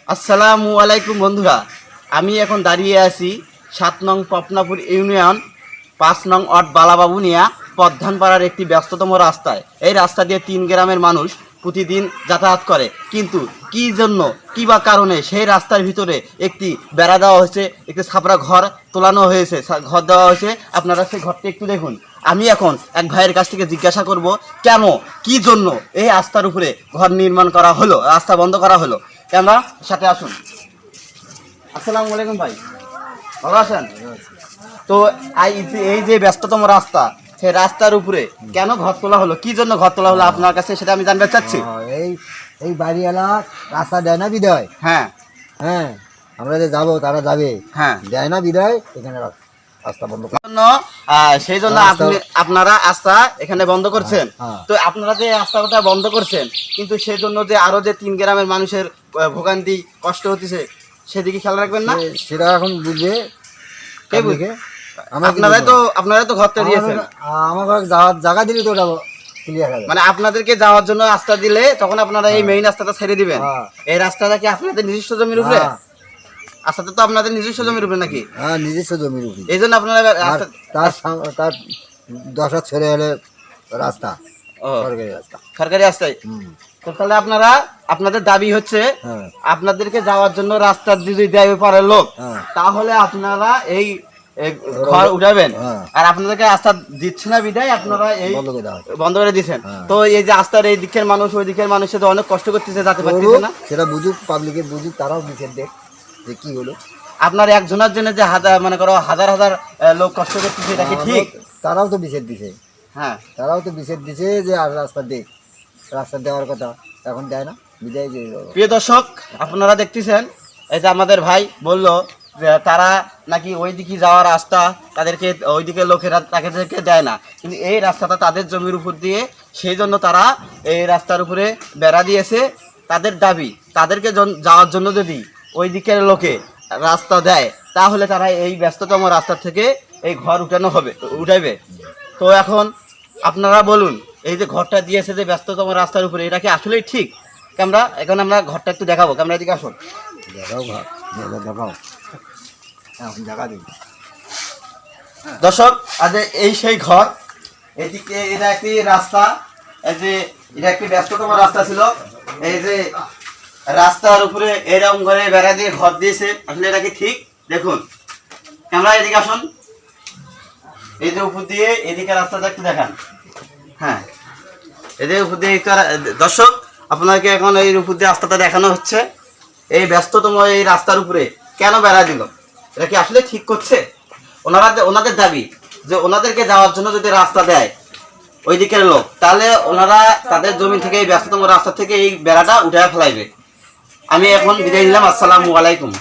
আসসালামু আলাইকুম বন্ধুরা, আমি এখন দাঁড়িয়ে আছি ৭ নং পপনাপুর ইউনিয়ন ৫ নং ওয়ার্ড বালাবাবুনিয়া প্রধানপাড়ার একটি ব্যস্ততম রাস্তায়। এই রাস্তা দিয়ে ৩ গ্রামের মানুষ প্রতিদিন যাতায়াত করে, কিন্তু কী জন্য কী বা কারণে সেই রাস্তার ভিতরে একটি বেড়া দেওয়া হয়েছে, একটি ছাপড়া ঘর তোলানো হয়েছে, ঘর দেওয়া হয়েছে। আপনারা সেই ঘরটি একটু দেখুন। আমি এখন এক ভাইয়ের কাছ থেকে জিজ্ঞাসা করব কেন, কী জন্য এই রাস্তার উপরে ঘর নির্মাণ করা হলো, রাস্তা বন্ধ করা হলো। আমরা সাথে আসুন। আসসালামু আলাইকুম ভাই, ভালো আছেন? তো এই যে ব্যস্ততম রাস্তা, সেই রাস্তার উপরে কেন ঘর তোলা হলো, কি জন্য ঘর তোলা হলো আপনার কাছে সেটা আমি জানতে চাচ্ছি। এই এই বাড়িওয়ালা রাস্তা দেয় না বিদায়। হ্যাঁ হ্যাঁ, আমরা যে যাবো তারা যাবে, হ্যাঁ, দেয় না বিদায়, এখানে রাস্তা বন্ধ করে। সেই জন্য আপনারা রাস্তা এখানে বন্ধ করছেন। তো আপনারা যে রাস্তাটা বন্ধ করছেন, কিন্তু সেই জন্য যে আরো যে ৩ গ্রামের মানুষের ভোগান্তি কষ্ট হচ্ছে, সেদিকে খেয়াল রাখবেন না? সেটা এখন বুঝবে কে বুঝবে? আপনারাই তো ঘরটা দিয়েছেন। আমার যাওয়ার জায়গা দিলে তো ওটা ক্লিয়ার হবে। মানে আপনাদেরকে যাওয়ার জন্য রাস্তা দিলে তখন আপনারা এই মেইন রাস্তাটা ছেড়ে দিবেন। এই রাস্তাটা কি আপনাদের নিজস্ব জমির উপরে? রাস্তাটা তো আপনাদের নিজস্ব জমির উপরে নাকি? হ্যাঁ, নিজস্ব জমির উপরে। এই জন্য আপনারা তার ১০ হাত ছেড়ে হলে রাস্তা, সরকারি রাস্তায়। তো তাহলে আপনাদের দাবি হচ্ছে আপনাদেরকে যাওয়ার জন্য রাস্তা যদি দেয় পারে লোক, তাহলে আপনারা এই ঘর উঠাবেন। আর আপনাদেরকে রাস্তা দিচ্ছে না বিধায় আপনারা এই বন্ধ করে দিচ্ছেন। তো এই যে রাস্তার এই দিকের মানুষ ওই দিকের মানুষের তো অনেক কষ্ট করতেছে, যাতে পারতেছে না। সেটা বুঝুক, পাবলিকে বুঝুক, তারাও বিচার দেখ যে কি হলো। আপনার একজনের জন্য যে মনে করো হাজার হাজার লোক কষ্ট করতেছে, এটা কি ঠিক? তারাও তো বিচার দিছে। হ্যাঁ, তারাও তো বিচার দিছে যে আর রাস্তা দেখ, রাস্তা দেওয়ার কথা এখন দেয় না বিদায়। প্রিয় দর্শক, আপনারা দেখতেছেন এই যে আমাদের ভাই বলল যে তারা নাকি ওই দিকে যাওয়ার রাস্তা তাদেরকে ওই দিকে লোকেরা তাদেরকে দেয় না, কিন্তু এই রাস্তাটা তাদের জমির উপর দিয়ে, সেই জন্য তারা এই রাস্তার উপরে বেড়া দিয়েছে। তাদের দাবি তাদেরকে যাওয়ার জন্য যদি ওই দিকের লোকে রাস্তা দেয়, তাহলে তারা এই ব্যস্ততম রাস্তা থেকে এই ঘর উঠাইবে। তো এখন আপনারা বলুন, এই যে ঘরটা দিয়েছে যে ব্যস্ততম রাস্তার উপরে, এটা কি আসলেই ঠিক? এখন আমরা ঘরটা একটু দেখাবো। ক্যামেরা এদিকে আসুন, দেখাও ঘর, দেখাও জায়গা দিন। দর্শক, আজ এই সেই ঘর। এদিকে এটা একটি রাস্তা, এই যে এটা একটি ব্যস্ততম রাস্তা ছিল। এই যে রাস্তার উপরে এরকম করে বেড়া দিয়ে ঘর দিয়েছে, আসলে এটা কি ঠিক? দেখুন, ক্যামেরা এদিকে আসুন। এই যে উপর দিয়ে এদিকে রাস্তাটা একটু দেখান। হ্যাঁ, এদিকে উপর দিয়ে দর্শক, আপনাকে এখন এই উপর দিয়ে রাস্তাটা দেখানো হচ্ছে। এই ব্যস্ততম এই রাস্তার উপরে কেন বেড়া দিল, এটা কি আসলে ঠিক করছে? ওনাদের দাবি যে ওনাদেরকে যাওয়ার জন্য যদি রাস্তা দেয় ওই দিকের লোক, তাহলে ওনারা তাদের জমি থেকে এই ব্যস্ততম রাস্তা থেকে এই বেড়াটা উঠে ফেলাইবে। আমি এখন বিদায় নিলাম। আসসালামু আলাইকুম।